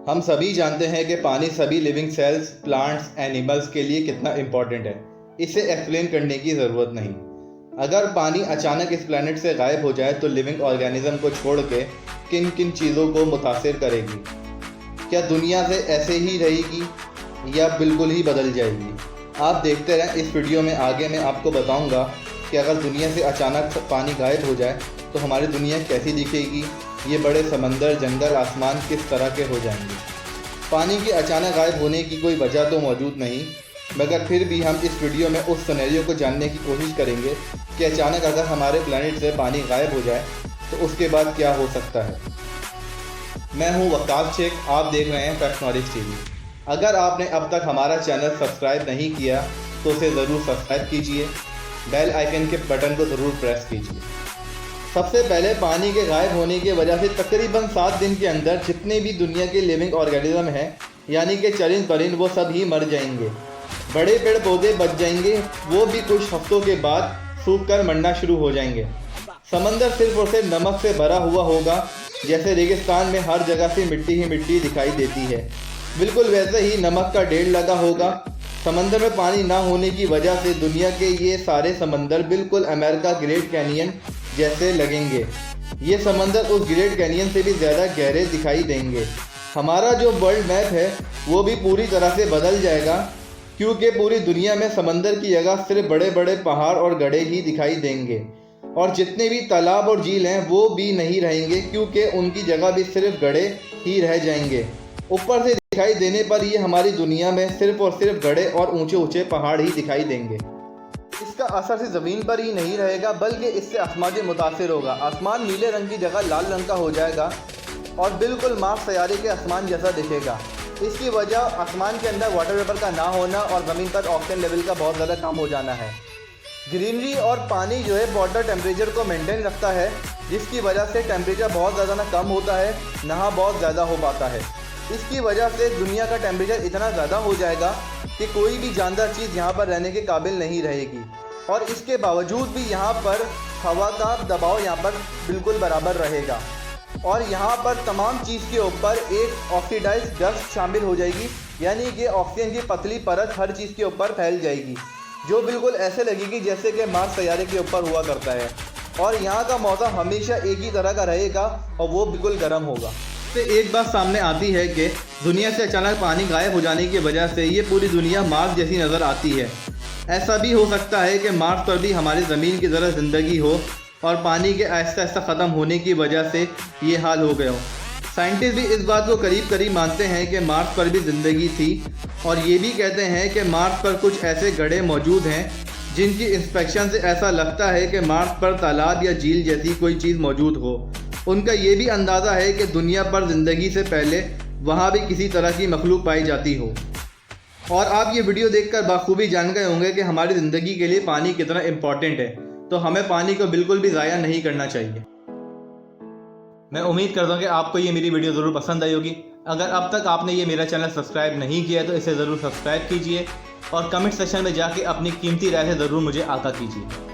हम सभी जानते हैं कि पानी सभी लिविंग सेल्स, प्लांट्स, एनिमल्स के लिए कितना इम्पोर्टेंट है। इसे एक्सप्लेन करने की ज़रूरत नहीं। अगर पानी अचानक इस प्लैनेट से गायब हो जाए तो लिविंग ऑर्गेनिज्म को छोड़ के किन किन चीज़ों को मुतासिर करेगी? क्या दुनिया से ऐसे ही रहेगी या बिल्कुल ही बदल जाएगी? आप देखते रहें। इस वीडियो में आगे मैं आपको बताऊंगा कि अगर दुनिया से अचानक पानी गायब हो जाए तो हमारी दुनिया कैसी दिखेगी। ये बड़े समंदर, जंगल, आसमान किस तरह के हो जाएंगे। पानी के अचानक गायब होने की कोई वजह तो मौजूद नहीं, मगर फिर भी हम इस वीडियो में उस सिनेरियो को जानने की कोशिश करेंगे कि अचानक अगर हमारे प्लैनेट से पानी गायब हो जाए तो उसके बाद क्या हो सकता है। मैं हूं वक्कास शेख, आप देख रहे हैं फैक्ट नॉलेज टीवी। अगर आपने अब तक हमारा चैनल सब्सक्राइब नहीं किया तो उसे ज़रूर सब्सक्राइब कीजिए, बेल आइकन के बटन को ज़रूर प्रेस कीजिए। सबसे पहले पानी के गायब होने की वजह से तकरीबन 7 दिन के अंदर जितने भी दुनिया के लिविंग ऑर्गेनिज्म हैं, यानी कि चरिंद परिंद, वो सब ही मर जाएंगे। बड़े पेड़ पौधे बच जाएंगे, वो भी कुछ हफ्तों के बाद सूख कर मरना शुरू हो जाएंगे। समंदर सिर्फ और सिर्फ नमक से भरा हुआ होगा, जैसे रेगिस्तान में हर जगह से मिट्टी ही मिट्टी दिखाई देती है, बिल्कुल वैसे ही नमक का ढेर लगा होगा। समंदर में पानी ना होने की वजह से दुनिया के ये सारे समंदर बिल्कुल अमेरिका ग्रेट कैनियन जैसे लगेंगे। ये समंदर उस ग्रेट कैनियन से भी ज़्यादा गहरे दिखाई देंगे। हमारा जो वर्ल्ड मैप है वो भी पूरी तरह से बदल जाएगा, क्योंकि पूरी दुनिया में समंदर की जगह सिर्फ बड़े बड़े पहाड़ और गड्ढे ही दिखाई देंगे, और जितने भी तालाब और झील हैं वो भी नहीं रहेंगे, क्योंकि उनकी जगह भी सिर्फ गड्ढे ही रह जाएंगे। ऊपर से दिखाई देने पर ये हमारी दुनिया में सिर्फ और सिर्फ गड्ढे और ऊंचे ऊंचे पहाड़ ही दिखाई देंगे। इसका असर सिर्फ ज़मीन पर ही नहीं रहेगा, बल्कि इससे आसमान भी मुतासिर होगा। आसमान नीले रंग की जगह लाल रंग का हो जाएगा और बिल्कुल मार्स सैयारे के आसमान जैसा दिखेगा। इसकी वजह आसमान के अंदर वाटर वेपर का ना होना और ज़मीन पर ऑक्सीजन लेवल का बहुत ज़्यादा कम हो जाना है। ग्रीनरी और पानी जो है वाटर टेम्परेचर को मेंटेन रखता है, जिसकी वजह से टेम्परेचर बहुत ज़्यादा ना कम होता है ना बहुत ज़्यादा हो पाता है। इसकी वजह से दुनिया का टेम्परेचर इतना ज़्यादा हो जाएगा कि कोई भी जानदार चीज़ यहाँ पर रहने के काबिल नहीं रहेगी, और इसके बावजूद भी यहाँ पर हवा का दबाव यहाँ पर बिल्कुल बराबर रहेगा, और यहाँ पर तमाम चीज़ के ऊपर एक ऑक्सीडाइज्ड डस्ट शामिल हो जाएगी, यानी कि ऑक्सीजन की पतली परत हर चीज़ के ऊपर फैल जाएगी, जो बिल्कुल ऐसे लगेगी जैसे कि मार्स सैयारे के ऊपर हुआ करता है। और यहाँ का मौसम हमेशा एक ही तरह का रहेगा और वो बिल्कुल गर्म होगा। तो एक बात सामने आती है कि दुनिया से अचानक पानी गायब हो जाने की वजह से ये पूरी दुनिया मार्स जैसी नज़र आती है। ऐसा भी हो सकता है कि मार्स पर भी हमारी ज़मीन की तरह ज़िंदगी हो और पानी के आहिस्ता आहिस्ता ख़त्म होने की वजह से ये हाल हो गया हो। साइंटिस्ट भी इस बात को करीब करीब मानते हैं कि मार्स पर भी ज़िंदगी थी, और ये भी कहते हैं कि मार्स पर कुछ ऐसे गड्ढे मौजूद हैं जिनकी इंस्पेक्शन से ऐसा लगता है कि मार्स पर तालाब या झील जैसी कोई चीज़ मौजूद हो। उनका ये भी अंदाज़ा है कि दुनिया पर ज़िंदगी से पहले वहाँ भी किसी तरह की मखलूक पाई जाती हो। और आप ये वीडियो देखकर बाखूबी जान गए होंगे कि हमारी ज़िंदगी के लिए पानी कितना इम्पॉर्टेंट है, तो हमें पानी को बिल्कुल भी ज़ाया नहीं करना चाहिए। मैं उम्मीद करता हूँ कि आपको ये मेरी वीडियो ज़रूर पसंद आई होगी। अगर अब तक आपने ये मेरा चैनल सब्सक्राइब नहीं किया है तो इसे ज़रूर सब्सक्राइब कीजिए, और कमेंट सेक्शन में जाके अपनी कीमती राय से ज़रूर मुझे आगाह कीजिए।